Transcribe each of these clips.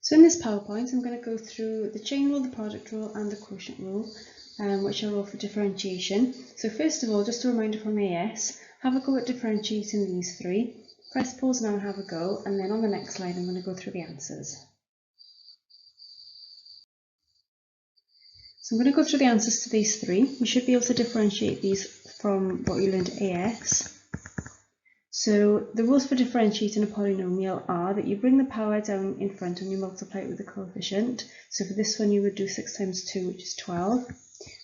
So in this PowerPoint, I'm going to go through the chain rule, the product rule, and the quotient rule, which are all for differentiation. So first of all, just a reminder from AS, have a go at differentiating these three. Press pause now and have a go, and then on the next slide, I'm going to go through the answers. So I'm going to go through the answers to these three. You should be able to differentiate these from what you learned at AS. So the rules for differentiating a polynomial are that you bring the power down in front and you multiply it with the coefficient. So for this one you would do 6 times 2, which is 12.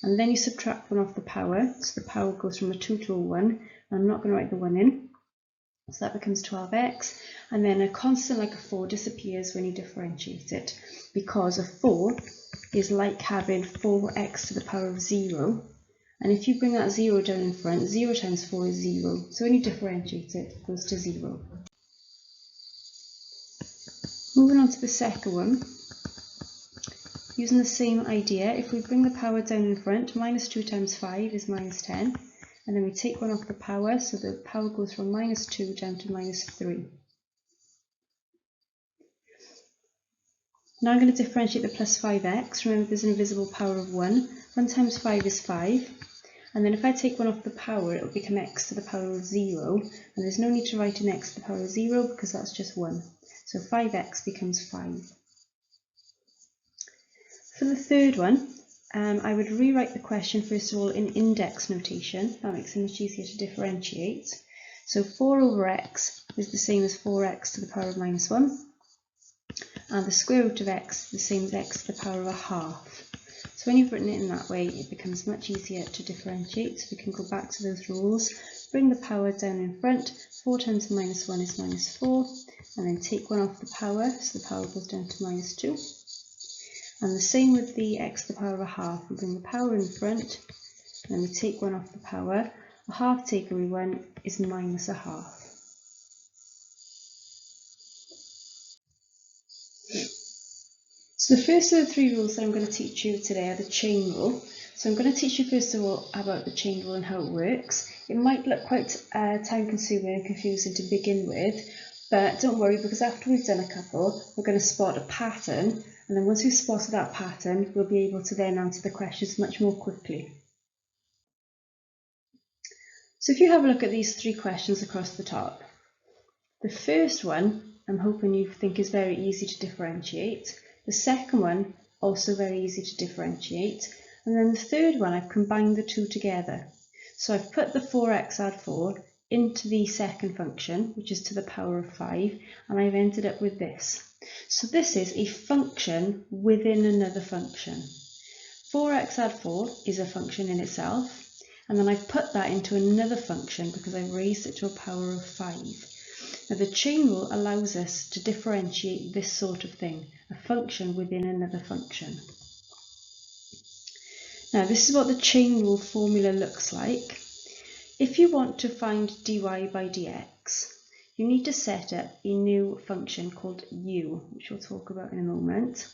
And then you subtract 1 off the power. So the power goes from a 2 to a 1. And I'm not going to write the 1 in. So that becomes 12x. And then a constant like a 4 disappears when you differentiate it, because a 4 is like having 4x to the power of 0. And if you bring that 0 down in front, 0 times 4 is 0. So when you differentiate it, it goes to 0. Moving on to the second one. Using the same idea, if we bring the power down in front, minus 2 times 5 is minus 10. And then we take 1 off the power, so the power goes from minus 2 down to minus 3. Now I'm going to differentiate the plus 5x. Remember, there's an invisible power of 1. 1 times 5 is 5. And then if I take 1 off the power, it will become x to the power of 0. And there's no need to write an x to the power of 0 because that's just 1. So 5x becomes 5. For the third one, I would rewrite the question first of all in index notation. That makes it much easier to differentiate. So 4 over x is the same as 4x to the power of minus 1. And the square root of x is the same as x to the power of a half. So when you've written it in that way, it becomes much easier to differentiate. So we can go back to those rules, bring the power down in front, 4 times minus 1 is minus 4, and then take 1 off the power, so the power goes down to minus 2. And the same with the x to the power of a half, we bring the power in front, and then we take 1 off the power, a half take away 1 is minus a half. So the first of the three rules that I'm going to teach you today are the chain rule. So I'm going to teach you first of all about the chain rule and how it works. It might look quite time consuming and confusing to begin with, but don't worry, because after we've done a couple, we're going to spot a pattern, and then once we've spotted that pattern, we'll be able to then answer the questions much more quickly. So if you have a look at these three questions across the top, the first one I'm hoping you think is very easy to differentiate. The second one, also very easy to differentiate. And then the third one, I've combined the two together. So I've put the 4x add 4 into the second function, which is to the power of 5, and I've ended up with this. So this is a function within another function. 4x add 4 is a function in itself, and then I've put that into another function because I've raised it to a power of 5. Now the chain rule allows us to differentiate this sort of thing, a function within another function. Now this is what the chain rule formula looks like. If you want to find dy by dx, you need to set up a new function called u, which we'll talk about in a moment.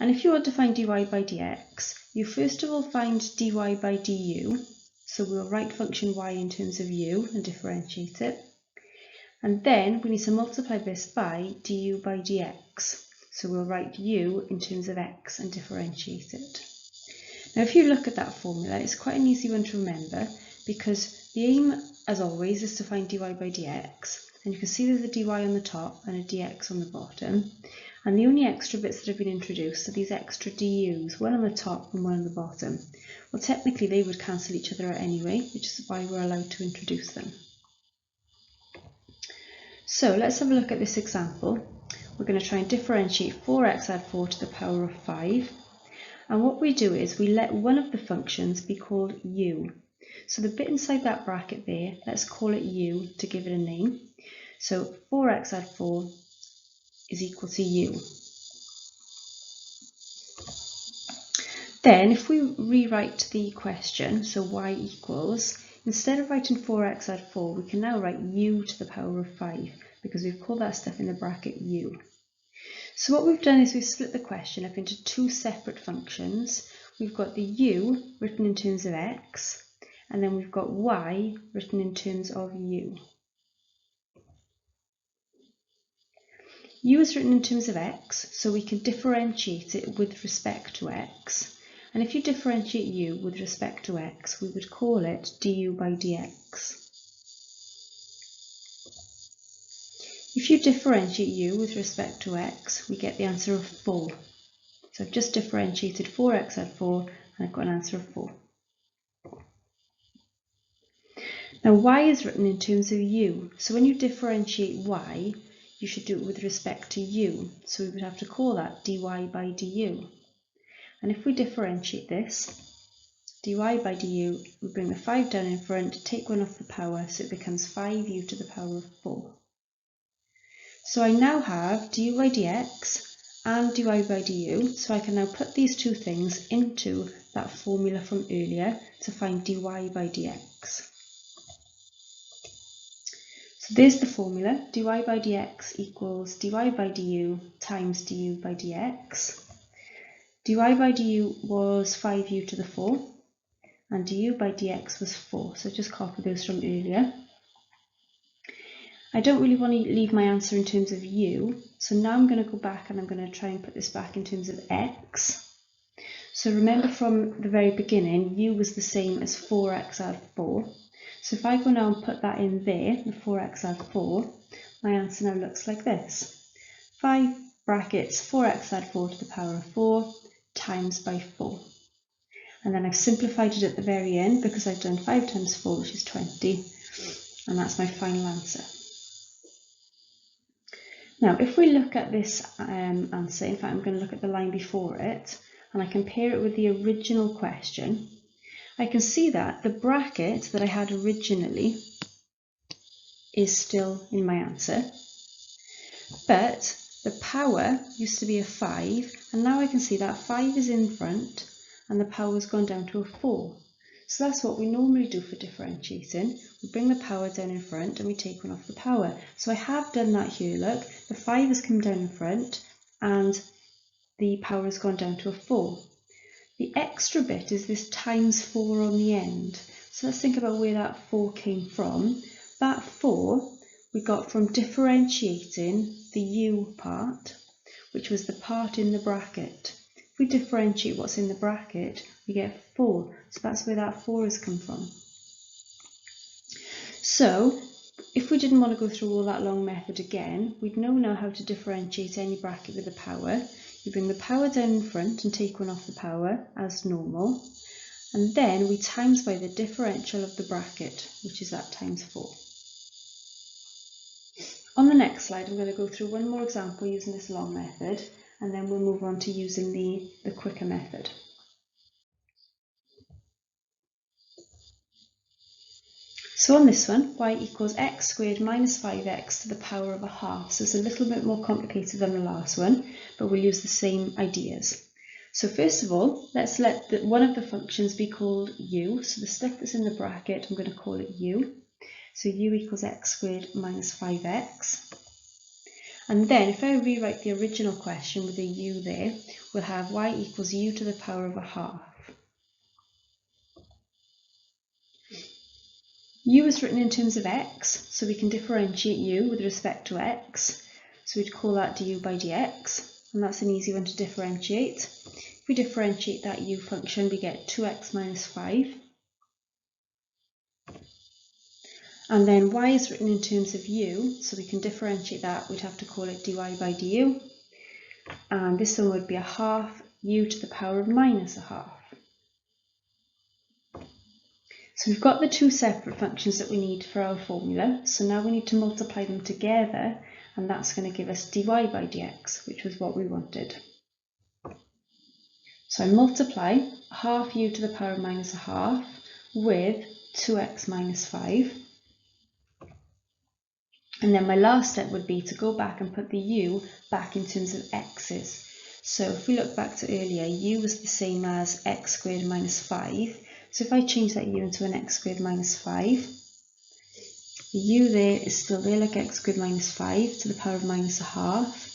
And if you want to find dy by dx, you first of all find dy by du. So we'll write function y in terms of u and differentiate it. And then we need to multiply this by du by dx. So we'll write u in terms of x and differentiate it. Now if you look at that formula, it's quite an easy one to remember because the aim, as always, is to find dy by dx. And you can see there's a dy on the top and a dx on the bottom. And the only extra bits that have been introduced are these extra du's, one on the top and one on the bottom. Well, technically they would cancel each other out anyway, which is why we're allowed to introduce them. So let's have a look at this example. We're going to try and differentiate 4x add 4 to the power of 5. And what we do is we let one of the functions be called u. So the bit inside that bracket there, let's call it u to give it a name. So 4x add 4 is equal to u. Then if we rewrite the question, so y equals, instead of writing 4x add 4, we can now write u to the power of 5 because we've called that stuff in the bracket u. So what we've done is we've split the question up into two separate functions. We've got the u written in terms of x, and then we've got y written in terms of u. u is written in terms of x, so we can differentiate it with respect to x. And if you differentiate u with respect to x, we would call it du by dx. If you differentiate u with respect to x, we get the answer of 4. So I've just differentiated 4x out of 4, and I've got an answer of 4. Now y is written in terms of u, so when you differentiate y, you should do it with respect to u, so we would have to call that dy by du. And if we differentiate this, dy by du, we bring the 5 down in front, take 1 off the power, so it becomes 5u to the power of 4. So I now have du by dx and dy by du, so I can now put these two things into that formula from earlier to find dy by dx. So there's the formula, dy by dx equals dy by du times du by dx. dy by du was 5u to the 4, and du by dx was 4, so just copy those from earlier. I don't really want to leave my answer in terms of u, so now I'm going to go back and I'm going to try and put this back in terms of x. So remember from the very beginning, u was the same as 4x out of 4. So if I go now and put that in there, the 4x out of 4, my answer now looks like this. 5 brackets 4x out of 4 to the power of 4 times by 4. And then I've simplified it at the very end because I've done 5 times 4, which is 20. And that's my final answer. Now, if we look at this answer, in fact, I'm going to look at the line before it, and I compare it with the original question, I can see that the bracket that I had originally is still in my answer, but the power used to be a 5, and now I can see that 5 is in front, and the power has gone down to a 4. So that's what we normally do for differentiating. We bring the power down in front and we take 1 off the power. So I have done that here, look. The 5 has come down in front and the power has gone down to a 4. The extra bit is this times 4 on the end. So let's think about where that 4 came from. That 4 we got from differentiating the u part, which was the part in the bracket. If we differentiate what's in the bracket, we get 4, so that's where that 4 has come from. So if we didn't want to go through all that long method again, we'd know now how to differentiate any bracket with a power. You bring the power down in front and take 1 off the power as normal, and then we times by the differential of the bracket, which is that times 4. On the next slide, I'm going to go through one more example using this long method, and then we'll move on to using the quicker method. So on this one, y equals x squared minus 5x to the power of a half. So it's a little bit more complicated than the last one, but we'll use the same ideas. So first of all, let's let one of the functions be called u. So the stuff that's in the bracket, I'm going to call it u. So u equals x squared minus 5x. And then if I rewrite the original question with a u there, we'll have y equals u to the power of a half. U is written in terms of x, so we can differentiate u with respect to x. So we'd call that du by dx, and that's an easy one to differentiate. If we differentiate that u function, we get 2x minus 5. And then y is written in terms of u, so we can differentiate that. We'd have to call it dy by du. And this one would be a half u to the power of minus a half. So we've got the two separate functions that we need for our formula. So now we need to multiply them together, and that's going to give us dy by dx, which was what we wanted. So I multiply half u to the power of minus a half with 2x minus 5. And then my last step would be to go back and put the u back in terms of x's. So if we look back to earlier, u was the same as x squared minus 5. So if I change that u into an x squared minus 5, the u there is still there like x squared minus 5 to the power of minus a half.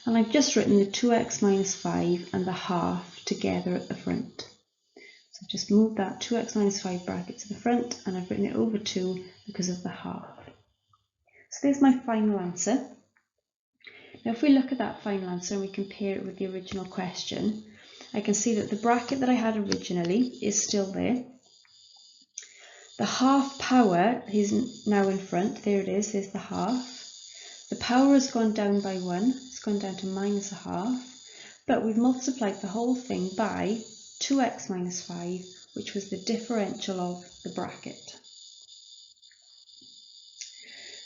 And I've just written the 2x minus 5 and the half together at the front. So I've just moved that 2x minus 5 bracket to the front, and I've written it over 2 because of the half. So there's my final answer. Now if we look at that final answer and we compare it with the original question, I can see that the bracket that I had originally is still there. The half power is now in front. There it is, there's the half. The power has gone down by 1, it's gone down to minus a half, but we've multiplied the whole thing by 2x minus 5, which was the differential of the bracket.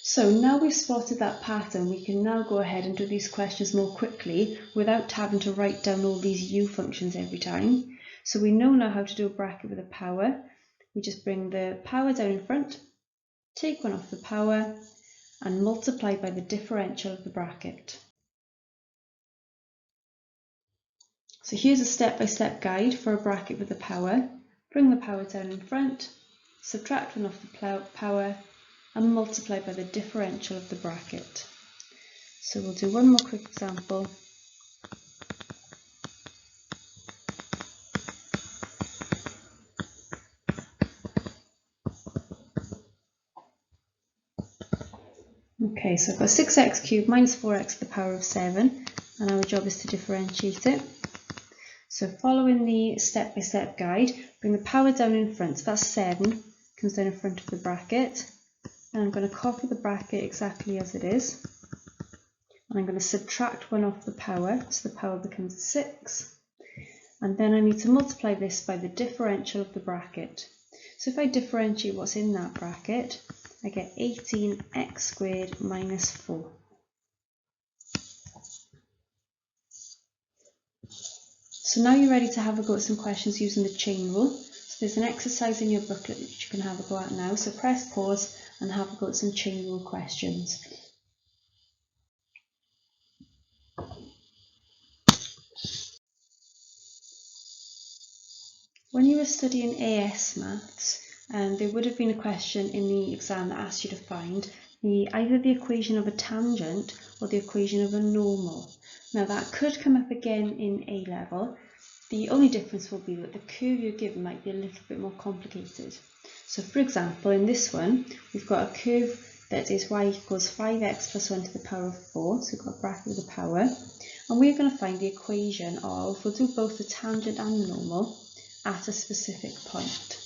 So now we've spotted that pattern, we can now go ahead and do these questions more quickly without having to write down all these u functions every time. So we know now how to do a bracket with a power. We just bring the power down in front, take one off the power, and multiply by the differential of the bracket. So here's a step-by-step guide for a bracket with a power. Bring the power down in front, subtract one off the power, and multiply by the differential of the bracket. So we'll do one more quick example. Okay, so I've got 6x cubed minus 4x to the power of 7, and our job is to differentiate it. So following the step-by-step guide, bring the power down in front, so that's 7, comes down in front of the bracket, and I'm going to copy the bracket exactly as it is, and I'm going to subtract 1 off the power, so the power becomes 6, and then I need to multiply this by the differential of the bracket. So if I differentiate what's in that bracket, I get 18x squared minus 4. So now you're ready to have a go at some questions using the chain rule. So there's an exercise in your booklet that you can have a go at now. So press pause and have a go at some chain rule questions. When you were studying AS maths, there would have been a question in the exam that asked you to find either the equation of a tangent or the equation of a normal. Now that could come up again in A level. The only difference will be that the curve you're given might be a little bit more complicated. So for example, in this one, we've got a curve that is y equals 5x plus 1 to the power of 4, so we've got a bracket with a power, and we're going to find the equation of, we'll do both the tangent and the normal, at a specific point.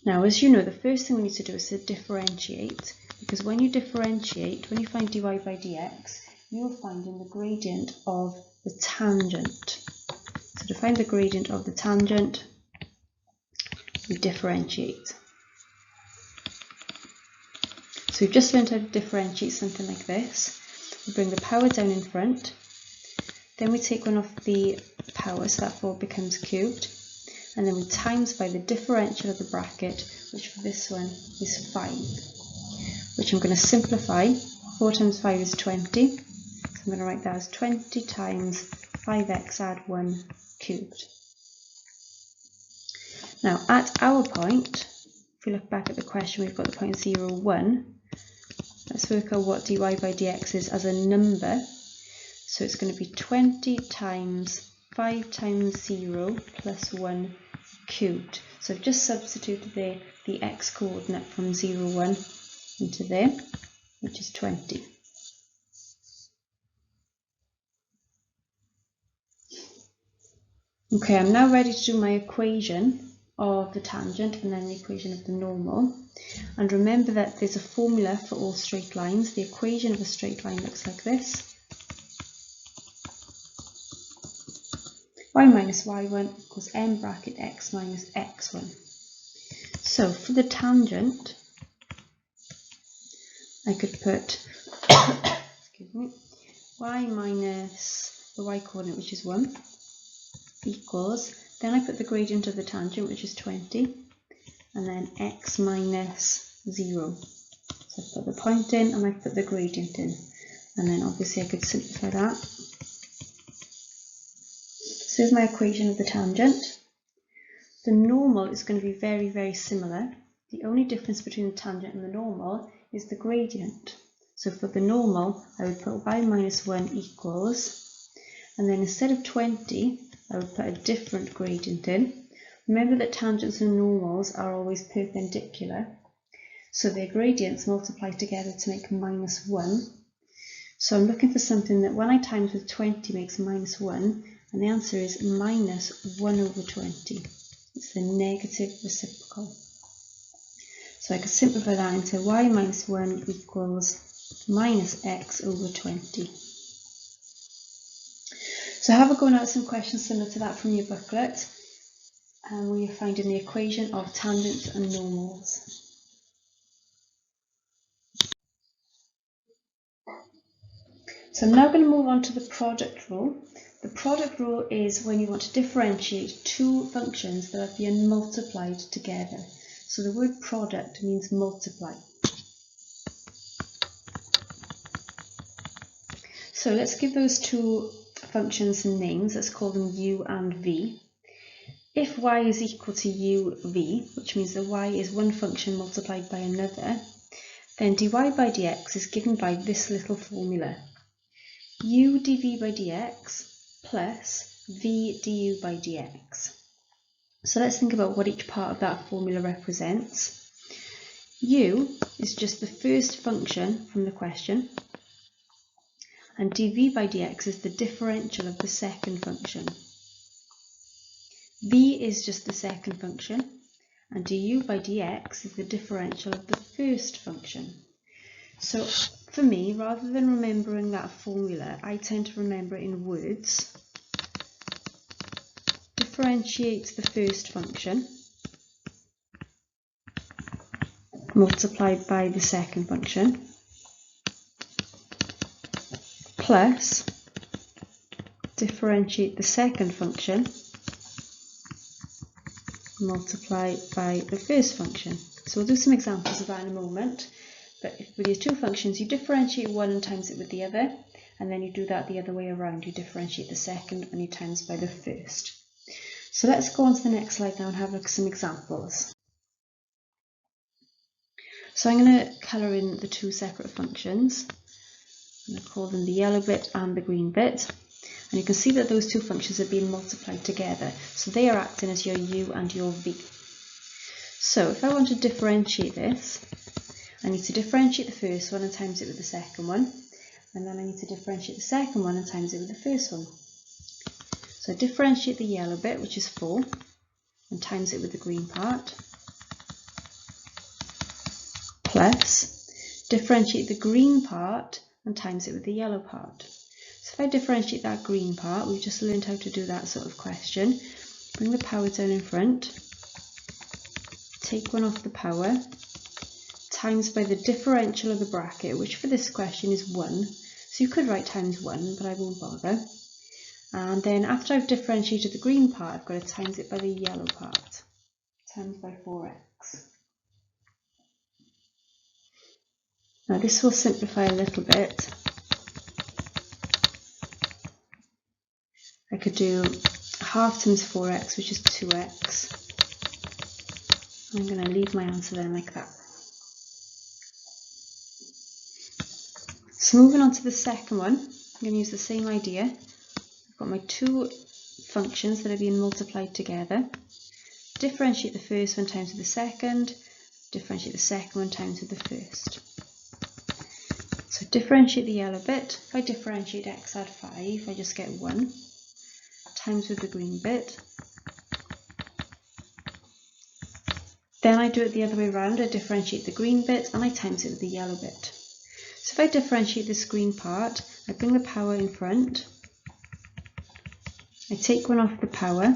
Now, as you know, the first thing we need to do is to differentiate, because when you differentiate, when you find dy by dx, you're finding the gradient of the tangent. So to find the gradient of the tangent, we differentiate. So we've just learned how to differentiate something like this. We bring the power down in front, then we take one off the power, so that 4 becomes cubed, and then we times by the differential of the bracket, which for this one is 5, which I'm going to simplify. 4 times 5 is 20, so I'm going to write that as 20 times 5x add 1 cubed. Now at our point, if we look back at the question, we've got the point 0, 1. Let's work out what dy by dx is as a number. So it's going to be 20 times 5 times 0 plus 1 cubed. So I've just substituted the x coordinate from 0, 1 into there, which is 20. Okay, I'm now ready to do my equation of the tangent and then the equation of the normal. And remember that there's a formula for all straight lines. The equation of a straight line looks like this. Y minus y1 equals m bracket x minus x1. So for the tangent, I could put excuse me, y minus the y coordinate, which is 1, equals, then I put the gradient of the tangent, which is 20, and then x minus 0. So I put the point in and I put the gradient in, and then obviously I could simplify that. So here's my equation of the tangent. The normal is going to be very, very similar. The only difference between the tangent and the normal is the gradient. So for the normal, I would put y minus 1 equals, and then instead of 20, I would put a different gradient in. Remember that tangents and normals are always perpendicular, so their gradients multiply together to make minus 1. So I'm looking for something that when I times with 20 makes minus 1, and the answer is minus 1 over 20. It's the negative reciprocal. So I can simplify that into y minus 1 equals minus x over 20. So have a go now at some questions similar to that from your booklet, where you're finding the equation of tangents and normals. So I'm now going to move on to the product rule. The product rule is when you want to differentiate two functions that are being multiplied together. So the word product means multiply. So let's give those two functions names. Let's call them u and v. If y is equal to uv, which means that y is one function multiplied by another, then dy by dx is given by this little formula. U dv by dx plus v du by dx. So let's think about what each part of that formula represents. U is just the first function from the question, and dv by dx is the differential of the second function. V is just the second function, and du by dx is the differential of the first function. So for me, rather than remembering that formula, I tend to remember it in words. Differentiate the first function multiplied by the second function, plus differentiate the second function multiplied by the first function. So we'll do some examples of that in a moment. But with your two functions, you differentiate one and times it with the other, and then you do that the other way around. You differentiate the second and you times by the first. So let's go on to the next slide now and have a look at some examples. So I'm going to colour in the two separate functions. I'm going to call them the yellow bit and the green bit. And you can see that those two functions are being multiplied together. So they are acting as your u and your v. So if I want to differentiate this, I need to differentiate the first one and times it with the second one. And then I need to differentiate the second one and times it with the first one. So I differentiate the yellow bit, which is 4, and times it with the green part. Plus, differentiate the green part and times it with the yellow part. So if I differentiate that green part, we've just learned how to do that sort of question. Bring the power down in front, take one off the power, times by the differential of the bracket, which for this question is 1. So you could write times 1, but I won't bother. And then after I've differentiated the green part, I've got to times it by the yellow part, times by 4x. Now this will simplify a little bit. I could do half times 4x, which is 2x. I'm going to leave my answer there like that. So moving on to the second one, I'm going to use the same idea. I've got my two functions that are being multiplied together. Differentiate the first one times with the second, differentiate the second one times with the first. So differentiate the yellow bit. If I differentiate x add 5, I just get 1, times with the green bit. Then I do it the other way around. I differentiate the green bit and I times it with the yellow bit. So if I differentiate this green part, I bring the power in front, I take one off the power,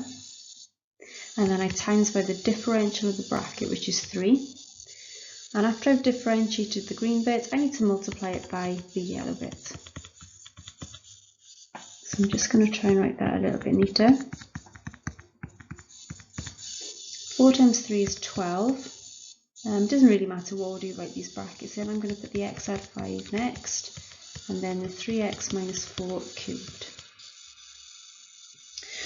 and then I times by the differential of the bracket, which is 3. And after I've differentiated the green bit, I need to multiply it by the yellow bit. So I'm just going to try and write that a little bit neater. 4 times 3 is 12. Doesn't really matter what order you write these brackets in. I'm going to put the x add 5 next, and then the 3x minus 4 cubed.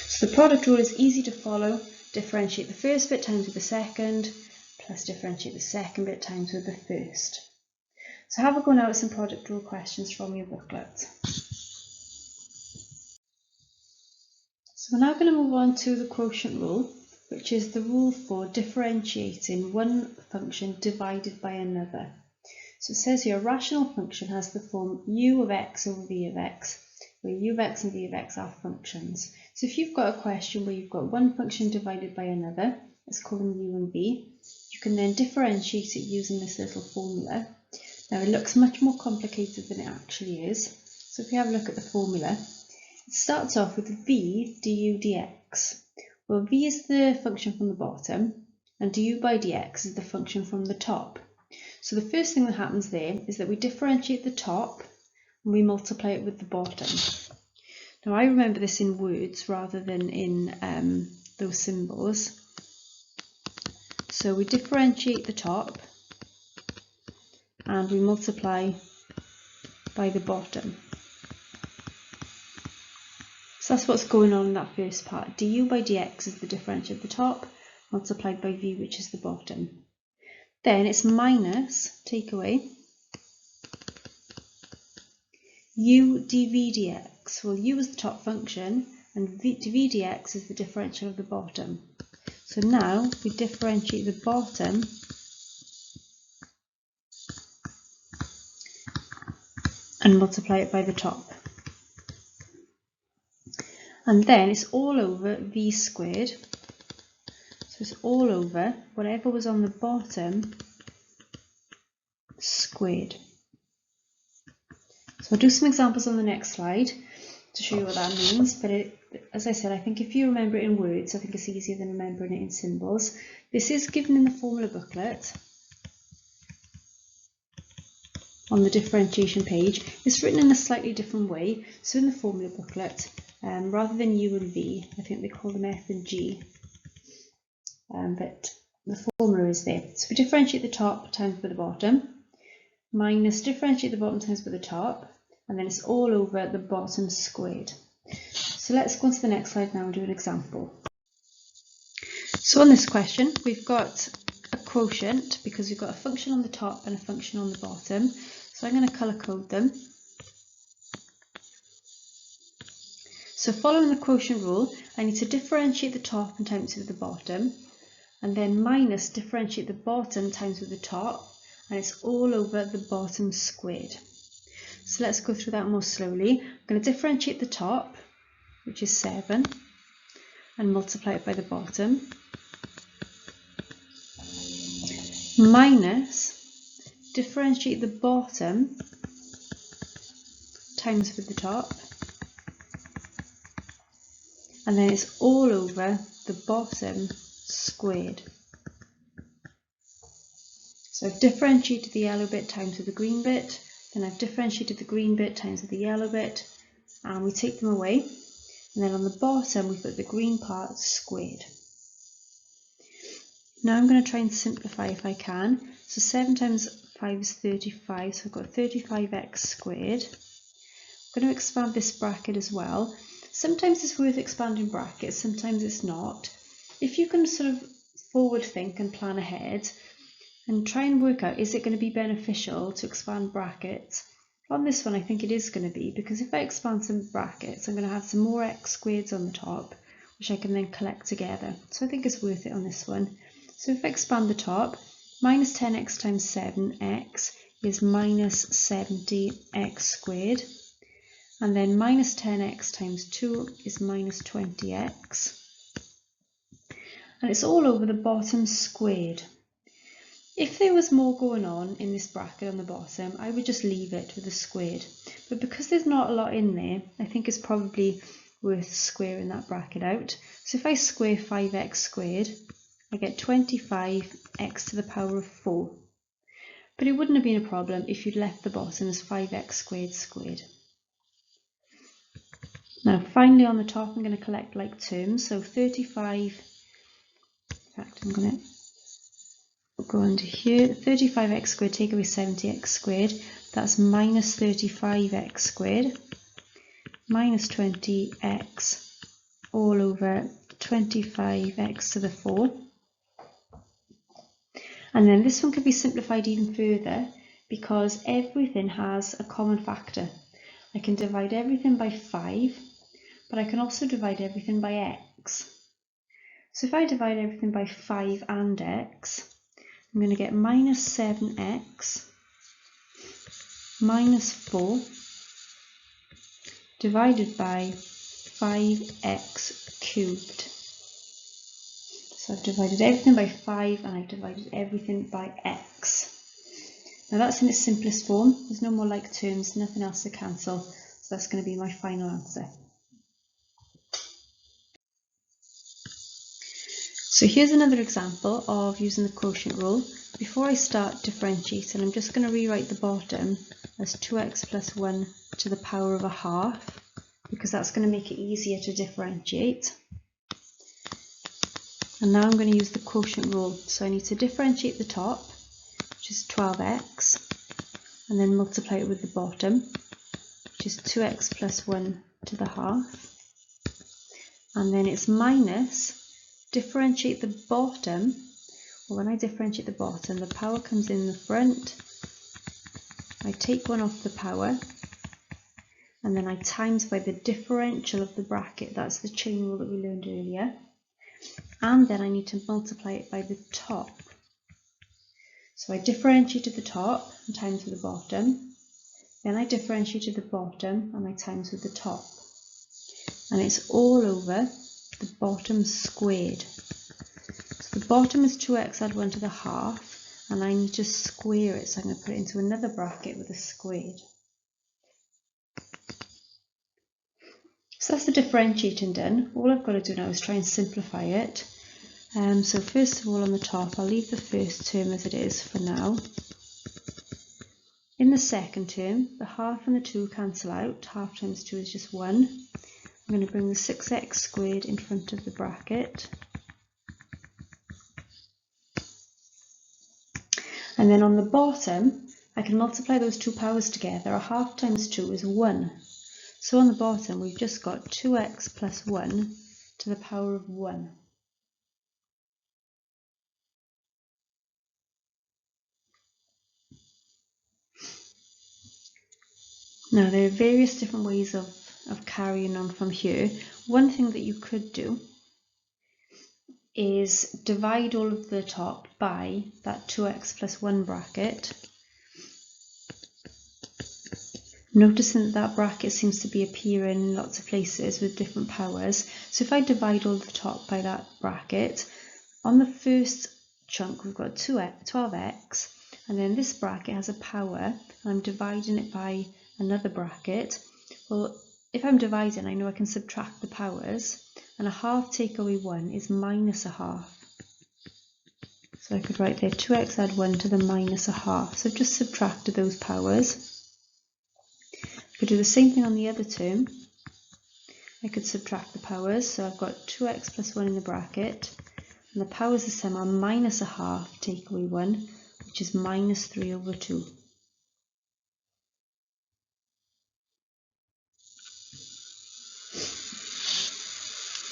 So the product rule is easy to follow. Differentiate the first bit times with the second, plus differentiate the second bit times with the first. So have a go now at some product rule questions from your booklet. So we're now going to move on to the quotient rule, which is the rule for differentiating one function divided by another. So it says here a rational function has the form u of x over v of x, where u of x and v of x are functions. So if you've got a question where you've got one function divided by another, let's call them u and v, you can then differentiate it using this little formula. Now it looks much more complicated than it actually is. So if we have a look at the formula, it starts off with v du dx. Well, v is the function from the bottom and du by dx is the function from the top. So the first thing that happens there is that we differentiate the top and we multiply it with the bottom. Now I remember this in words rather than in those symbols. So we differentiate the top and we multiply by the bottom. So that's what's going on in that first part. Du by dx is the differential of the top, multiplied by v, which is the bottom. Then it's minus, take away, u dv dx. Well, u is the top function and dv dx is the differential of the bottom. So now we differentiate the bottom and multiply it by the top. And then it's all over v squared. So it's all over whatever was on the bottom squared. So I'll do some examples on the next slide to show you what that means. But as I said, I think if you remember it in words, I think it's easier than remembering it in symbols. This is given in the formula booklet on the differentiation page. It's written in a slightly different way. So in the formula booklet, rather than u and v, I think they call them f and g. But the formula is there. So we differentiate the top times by the bottom, minus differentiate the bottom times by the top, and then it's all over the bottom squared. So let's go on to the next slide now and do an example. So on this question, we've got a quotient because we've got a function on the top and a function on the bottom. So I'm going to colour code them. So following the quotient rule, I need to differentiate the top and times with the bottom, and then minus differentiate the bottom times with the top, and it's all over the bottom squared. So let's go through that more slowly. I'm going to differentiate the top, which is 7, and multiply it by the bottom, minus differentiate the bottom times with the top, and then it's all over the bottom squared. So I've differentiated the yellow bit times with the green bit, then I've differentiated the green bit times with the yellow bit, and we take them away, and then on the bottom we put the green part squared. Now I'm going to try and simplify if I can. So 7 times 5 is 35, so I've got 35x squared. I'm going to expand this bracket as well. Sometimes it's worth expanding brackets, sometimes it's not. If you can sort of forward think and plan ahead and try and work out, is it going to be beneficial to expand brackets? On this one I think it is going to be, because if I expand some brackets I'm going to have some more x squareds on the top, which I can then collect together. So I think it's worth it on this one. So if I expand the top, minus 10x times 7x is minus 70x squared. And then minus 10x times 2 is minus 20x. And it's all over the bottom squared. If there was more going on in this bracket on the bottom, I would just leave it with a squared. But because there's not a lot in there, I think it's probably worth squaring that bracket out. So if I square 5x squared, I get 25x to the power of 4. But it wouldn't have been a problem if you'd left the bottom as 5x squared squared. Now finally on the top I'm going to collect like terms, so 35, in fact I'm going to go under here, 35x squared, take away 70x squared, that's minus 35x squared, minus 20x all over 25x to the 4. And then this one could be simplified even further because everything has a common factor. I can divide everything by 5, but I can also divide everything by x. So if I divide everything by 5 and x, I'm going to get minus 7x minus 4 divided by 5x cubed. So I've divided everything by 5 and I've divided everything by x. Now that's in its simplest form. There's no more like terms, nothing else to cancel. So that's going to be my final answer. So here's another example of using the quotient rule. Before I start differentiating, I'm just going to rewrite the bottom as 2x plus 1 to the power of a half, because that's going to make it easier to differentiate. And now I'm going to use the quotient rule. So I need to differentiate the top, which is 12x, and then multiply it with the bottom, which is 2x plus 1 to the half. And then it's minus, differentiate the bottom. Well, when I differentiate the bottom, the power comes in the front. I take one off the power, and then I times by the differential of the bracket. That's the chain rule that we learned earlier. And then I need to multiply it by the top. So I differentiated the top and times with the bottom. Then I differentiated the bottom and I times with the top. And it's all over the bottom squared. So the bottom is 2x add 1 to the half, and I need to square it. So I'm going to put it into another bracket with a squared. So that's the differentiating done. All I've got to do now is try and simplify it. So first of all, on the top, I'll leave the first term as it is for now. In the second term, the half and the 2 cancel out. Half times 2 is just 1. I'm going to bring the 6x squared in front of the bracket. And then on the bottom, I can multiply those two powers together. A half times 2 is 1. So on the bottom, we've just got 2x plus 1 to the power of 1. Now, there are various different ways of carrying on from here. One thing that you could do is divide all of the top by that 2x plus 1 bracket. Noticing that that bracket seems to be appearing in lots of places with different powers. So if I divide all of the top by that bracket, on the first chunk we've got 12x, and then this bracket has a power, and I'm dividing it by another bracket. Well, if I'm dividing, I know I can subtract the powers, and a half take away 1 is minus a half. So I could write there 2x add 1 to the minus a half. So I've just subtracted those powers. I could do the same thing on the other term. I could subtract the powers, so I've got 2x plus 1 in the bracket, and the powers this time are minus a half take away 1, which is minus 3 over 2.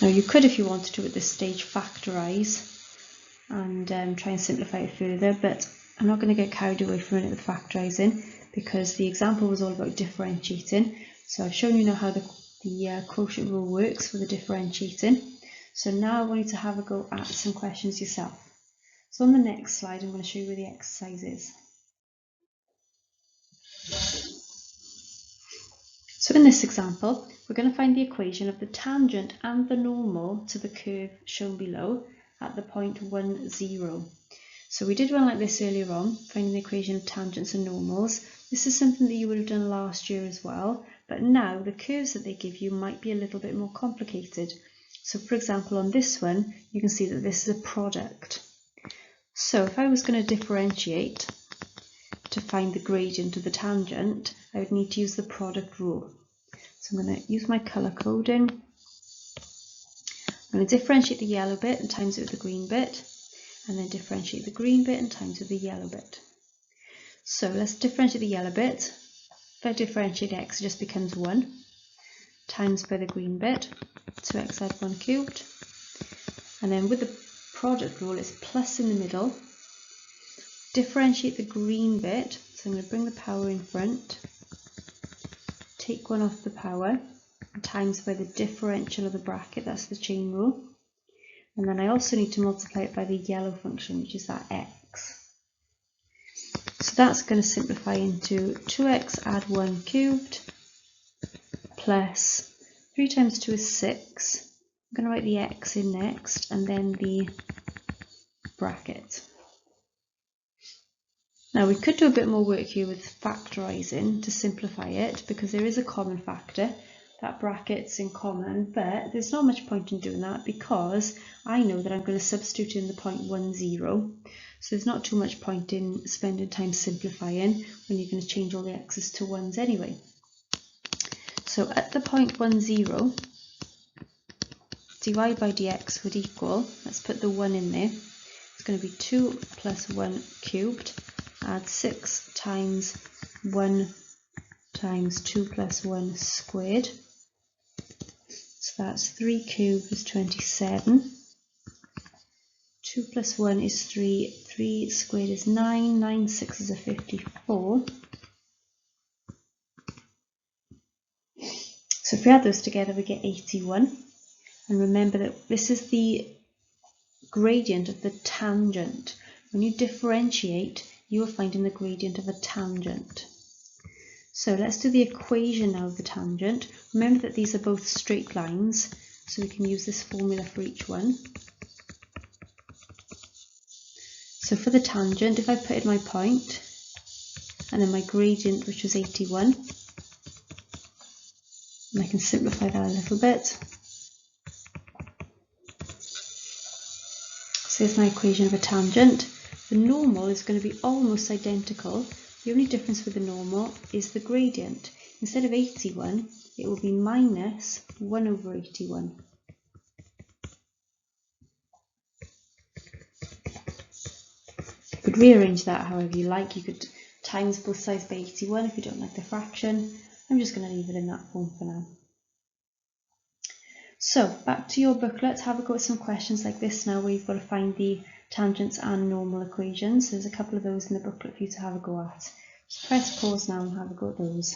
Now you could, if you wanted to at this stage, factorise and try and simplify it further, but I'm not going to get carried away for a minute with factorising, because the example was all about differentiating. So I've shown you now how the quotient rule works for the differentiating. So now I want you to have a go at some questions yourself. So on the next slide, I'm going to show you where the exercise is. So in this example, we're going to find the equation of the tangent and the normal to the curve shown below at the point 1, 0. So we did one like this earlier on, finding the equation of tangents and normals. This is something that you would have done last year as well, but now the curves that they give you might be a little bit more complicated. So for example, on this one, you can see that this is a product. So if I was going to differentiate to find the gradient of the tangent, I would need to use the product rule. So I'm going to use my colour coding. I'm going to differentiate the yellow bit and times it with the green bit, and then differentiate the green bit and times with the yellow bit. So let's differentiate the yellow bit. If I differentiate x, it just becomes 1, times by the green bit, 2x add 1 cubed, and then with the product rule, it's plus in the middle. Differentiate the green bit, so I'm going to bring the power in front, take one off the power, and times by the differential of the bracket, that's the chain rule. And then I also need to multiply it by the yellow function, which is that x. So that's going to simplify into 2x add 1 cubed plus 3 times 2 is 6. I'm going to write the x in next and then the bracket. Now we could do a bit more work here with factorising to simplify it, because there is a common factor. That bracket's in common, but there's not much point in doing that because I know that I'm going to substitute in the point 1, 0. So there's not too much point in spending time simplifying when you're going to change all the x's to 1's anyway. So at the point 1, 0, dy by dx would equal, let's put the 1 in there, it's going to be 2 plus 1 cubed, add 6 times 1 times 2 plus 1 squared. So that's 3 cubed is 27. 2 plus 1 is 3. 3 squared is 9. 9 sixes are 54. So if we add those together, we get 81. And remember that this is the gradient of the tangent. When you differentiate, you are finding the gradient of a tangent. So let's do the equation now of the tangent. Remember that these are both straight lines, so we can use this formula for each one. So for the tangent, if I put in my point and then my gradient, which was 81, and I can simplify that a little bit. So here's my equation of a tangent. The normal is going to be almost identical. The only difference with the normal is the gradient. Instead of 81, it will be minus 1 over 81. You could rearrange that however you like. You could times both sides by 81 if you don't like the fraction. I'm just going to leave it in that form for now. So back to your booklet, have a go at some questions like this now where you've got to find the tangents and normal equations. There's a couple of those in the booklet for you to have a go at. Just press pause now and have a go at those.